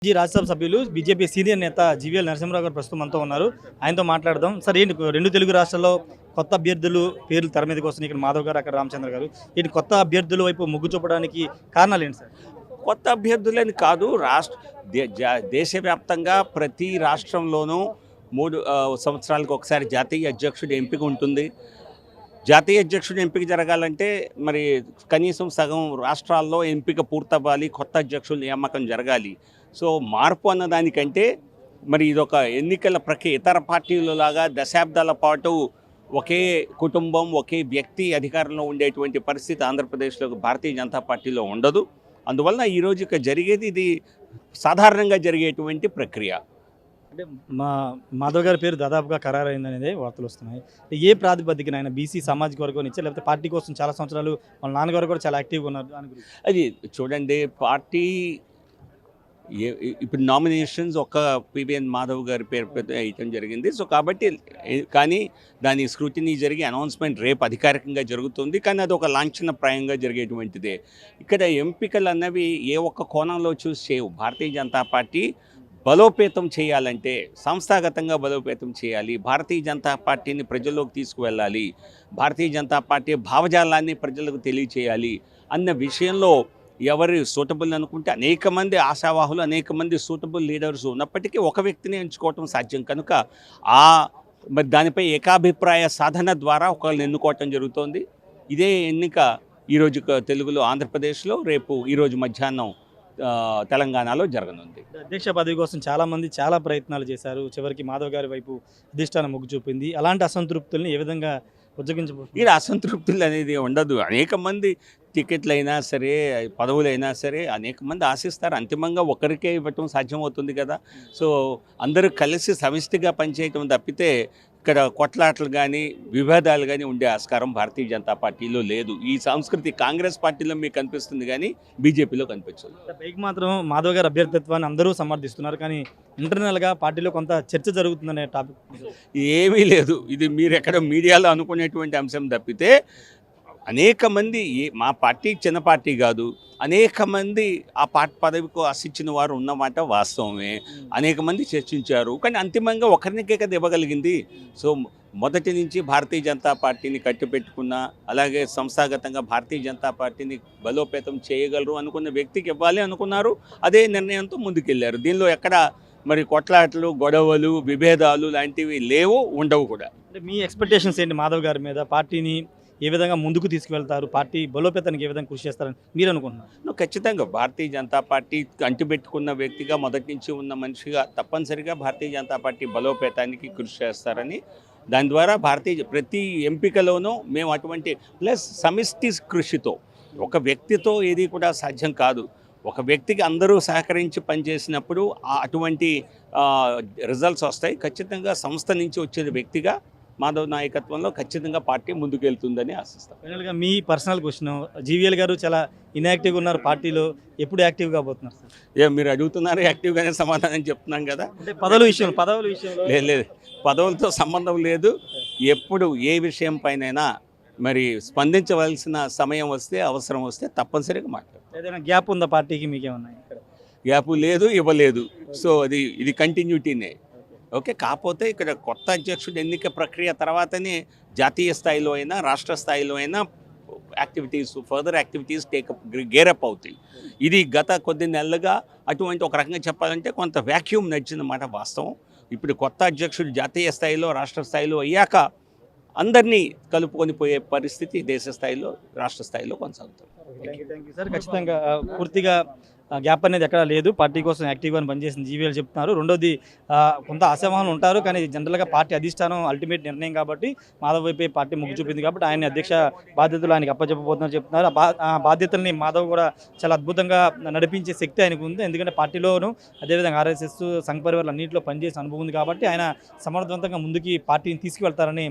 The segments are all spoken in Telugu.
రాజ్యసభ సభ్యులు బీజేపీ సీనియర్ నేత జీవీఎల్ నరసింహరావు గారు ప్రస్తుతం మనతో ఉన్నారు. ఆయనతో మాట్లాడదాం. సార్, ఏంటి రెండు తెలుగు రాష్ట్రాల్లో కొత్త అభ్యర్థులు పేర్లు తెర మీదకి వస్తున్నాయి. ఇక్కడ మాధవ్ గారు, అక్కడ రామచంద్ర గారు. ఏంటి కొత్త అభ్యర్థుల వైపు మొగ్గు చూపడానికి కారణాలు ఏంటి సార్? కొత్త అభ్యర్థులని కాదు, దేశవ్యాప్తంగా ప్రతి రాష్ట్రంలోనూ 3 సంవత్సరాలకు ఒకసారి జాతీయ అధ్యక్షుడి ఎంపిక ఉంటుంది. జాతీయ అధ్యక్షుడి ఎంపిక జరగాలంటే మరి కనీసం సగం రాష్ట్రాల్లో ఎంపిక పూర్తవ్వాలి, కొత్త అధ్యక్షుల నియామకం జరగాలి. సో మార్పు అన్నదానికంటే మరి ఇదొక ఎన్నికల ప్రక్రియ. ఇతర పార్టీలలాగా దశాబ్దాల పాటు ఒకే కుటుంబం, ఒకే వ్యక్తి అధికారంలో ఉండేటువంటి పరిస్థితి ఆంధ్రప్రదేశ్లో భారతీయ జనతా పార్టీలో ఉండదు. అందువలన ఈరోజు జరిగేది ఇది సాధారణంగా జరిగేటువంటి ప్రక్రియ. అంటే మాధవ్ గారి పేరు దాదాపుగా ఖరారైందనేది వార్తలు వస్తున్నాయి. ఏ ప్రాతిపదికన ఆయన బీసీ సామాజిక వర్గం ఇచ్చా, లేకపోతే పార్టీ కోసం చాలా సంవత్సరాలు వాళ్ళ నాన్నగారు కూడా చాలా యాక్టివ్గా ఉన్నారు దాని గురించి? అది చూడండి, పార్టీ ఇప్పుడు నామినేషన్స్ ఒక్క పివిఎన్ మాధవ్ గారి పేరు వేయటం జరిగింది. సో కాబట్టి కానీ దాని స్క్రూటినీ జరిగి అనౌన్స్మెంట్ రేపు అధికారికంగా జరుగుతుంది. కానీ అది ఒక లాంఛనప్రాయంగా జరిగేటువంటిదే. ఇక్కడ ఎంపికలు అన్నవి ఏ ఒక్క కోణంలో చూసి చేయవు. భారతీయ జనతా పార్టీ బలోపేతం చేయాలంటే సంస్థాగతంగా బలోపేతం చేయాలి. భారతీయ జనతా పార్టీని ప్రజల్లోకి తీసుకువెళ్ళాలి. భారతీయ జనతా పార్టీ భావజాలాన్ని ప్రజలకు తెలియచేయాలి అన్న విషయంలో ఎవరు సూటబుల్ అనుకుంటే అనేక మంది ఆశావాహులు, అనేక మంది సూటబుల్ లీడర్స్ ఉన్నప్పటికీ ఒక వ్యక్తిని ఎంచుకోవటం సాధ్యం కనుక మరి దానిపై ఏకాభిప్రాయ సాధన ద్వారా ఒకరిని ఎన్నుకోవటం జరుగుతోంది. ఇదే ఎన్నిక ఈరోజు తెలుగులో ఆంధ్రప్రదేశ్లో, రేపు ఈరోజు మధ్యాహ్నం తెలంగాణలో జరగనుంది. అధ్యక్ష పదవి కోసం చాలామంది చాలా ప్రయత్నాలు చేశారు. చివరికి మాధవ్ గారి వైపు అధిష్టానం మొగ్గు చూపింది. అలాంటి అసంతృప్తుల్ని ఏ విధంగా ఉజ్జగించబోతుంది? ఇక్కడ అసంతృప్తులు అనేది ఉండదు. అనేక మంది టికెట్లు అయినా సరే, పదవులైనా సరే అనేక మంది ఆశిస్తారు. అంతిమంగా ఒకరికే ఇవ్వటం సాధ్యమవుతుంది కదా. సో అందరూ కలిసి సమిష్టిగా పనిచేయటం తప్పితే ఇక్కడ కొట్లాటలు కానీ విభేదాలు కానీ ఉండే ఆస్కారం భారతీయ జనతా పార్టీలో లేదు. ఈ సంస్కృతి కాంగ్రెస్ పార్టీలో మీకు కనిపిస్తుంది కానీ బీజేపీలో కనిపించదు. పైకి మాత్రం మాధవ్ గారి అభ్యర్థిత్వాన్ని అందరూ సమర్థిస్తున్నారు, కానీ ఇంటర్నల్గా పార్టీలో కొంత చర్చ జరుగుతుందనే టాపిక్ ఏమీ లేదు. ఇది మీరు ఎక్కడ మీడియాలో అనుకునేటువంటి అంశం తప్పితే అనేక మంది, మా పార్టీ చిన్న పార్టీ కాదు, అనేక మంది ఆ పార్టీ పదవికి ఆశించిన వారు ఉన్నమాట వాస్తవమే. అనేక మంది చర్చించారు, కానీ అంతిమంగా ఒకరినికే కదా ఇవ్వగలిగింది. సో మొదటి నుంచి భారతీయ జనతా పార్టీని కట్టిపెట్టుకున్న, అలాగే సంస్థాగతంగా భారతీయ జనతా పార్టీని బలోపేతం చేయగలరు అనుకున్న వ్యక్తికి ఇవ్వాలి అనుకున్నారు. అదే నిర్ణయంతో ముందుకెళ్ళారు. దీనిలో ఎక్కడ మరి కొట్లాటలు, గొడవలు, విభేదాలు లాంటివి లేవు, ఉండవు కూడా. అంటే మీ ఎక్స్పెక్టేషన్స్ ఏంటి మాధవ్ గారి మీద? పార్టీని ఏ విధంగా ముందుకు తీసుకువెళ్తారు? పార్టీ బలోపేతానికి ఏ విధంగా కృషి చేస్తారని మీరు అనుకుంటున్నారు? ఖచ్చితంగా భారతీయ జనతా పార్టీ అంటిపెట్టుకున్న వ్యక్తిగా, మొదటి నుంచి ఉన్న మనిషిగా తప్పనిసరిగా భారతీయ జనతా పార్టీ బలోపేతానికి కృషి చేస్తారని, దాని ద్వారా ప్రతి ఎంపికలోనూ మేము అటువంటి ప్లస్ సమిష్టి కృషితో, ఒక వ్యక్తితో ఏది కూడా సాధ్యం కాదు. ఒక వ్యక్తికి అందరూ సహకరించి పనిచేసినప్పుడు అటువంటి రిజల్ట్స్ వస్తాయి. ఖచ్చితంగా సంస్థ నుంచి వచ్చే వ్యక్తిగా మాధవ్ నాయకత్వంలో ఖచ్చితంగా పార్టీ ముందుకెళ్తుందని ఆశిస్తాం. ఫైనల్గా మీ పర్సనల్ క్వశ్చన్, జీవీఎల్ గారు చాలా ఇన్యాక్టివ్గా ఉన్నారు పార్టీలో, ఎప్పుడు యాక్టివ్గా పోతున్నారు సార్? మీరు అడుగుతున్నారు, యాక్టివ్గానే సమాధానం చెప్తున్నాం కదా. అంటే పదవుల విషయంలో లేదు, పదవులతో సంబంధం లేదు. ఎప్పుడు ఏ విషయం పైనైనా మరి స్పందించవలసిన సమయం వస్తే, అవసరం వస్తే తప్పనిసరిగా మాట్లాడు. ఏదైనా గ్యాప్ ఉందా పార్టీకి? మీకేమన్నా గ్యాప్ లేదు, ఇవ్వలేదు. సో ఇది కంటిన్యూటీనే. ఓకే, కాకపోతే ఇక్కడ కొత్త అధ్యక్షుడు ఎన్నిక ప్రక్రియ తర్వాతనే జాతీయ స్థాయిలో అయినా, రాష్ట్ర స్థాయిలో అయినా ఫర్దర్ యాక్టివిటీస్ గేరప్ అవుతాయి. ఇది గత కొద్ది నెలలుగా అటువంటి ఒక రకంగా చెప్పాలంటే కొంత వ్యాక్యూమ్ నడిచిందన్నమాట వాస్తవం. ఇప్పుడు కొత్త అధ్యక్షుడు జాతీయ స్థాయిలో, రాష్ట్ర స్థాయిలో అయ్యాక అందరినీ కలుపుకొని పోయే పరిస్థితి దేశ స్థాయిలో, రాష్ట్ర స్థాయిలో కొనసాగుతుంది. సార్, ఖచ్చితంగా పూర్తిగా గ్యాప్ అనేది ఎక్కడా లేదు. పార్టీ కోసం యాక్టివ్గా పనిచేసిన జీవీఎల్ చెప్తున్నారు. రెండోది, కొంత అసమానం ఉంటారు, కానీ జనరల్గా పార్టీ అధిష్టానం అల్టిమేట్ నిర్ణయం కాబట్టి మాధవ్ వైపే పార్టీ మొగ్గు చూపింది కాబట్టి ఆయన అధ్యక్ష బాధ్యతలు ఆయనకి అప్పచెప్పబోతున్నారు చెప్తున్నారు. ఆ బాధ్యతల్ని మాధవ్ కూడా చాలా అద్భుతంగా నడిపించే శక్తి ఆయనకు ఉంది. ఎందుకంటే పార్టీలోను, అదేవిధంగా ఆర్ఎస్ఎస్, సంఘ పరివారాలు అన్నింటిలో పనిచేసిన అనుభవం ఉంది కాబట్టి ఆయన సమర్థవంతంగా ముందుకి పార్టీని తీసుకువెళ్తారని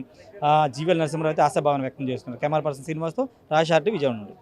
జీవీఎల్ నరసింహరావు అయితే ఆశాభావం వ్యక్తం చేస్తున్నారు. కెమెరా పర్సన్ శ్రీనివాస్తో రాజశేఖర్, విజయవాడ నుండి.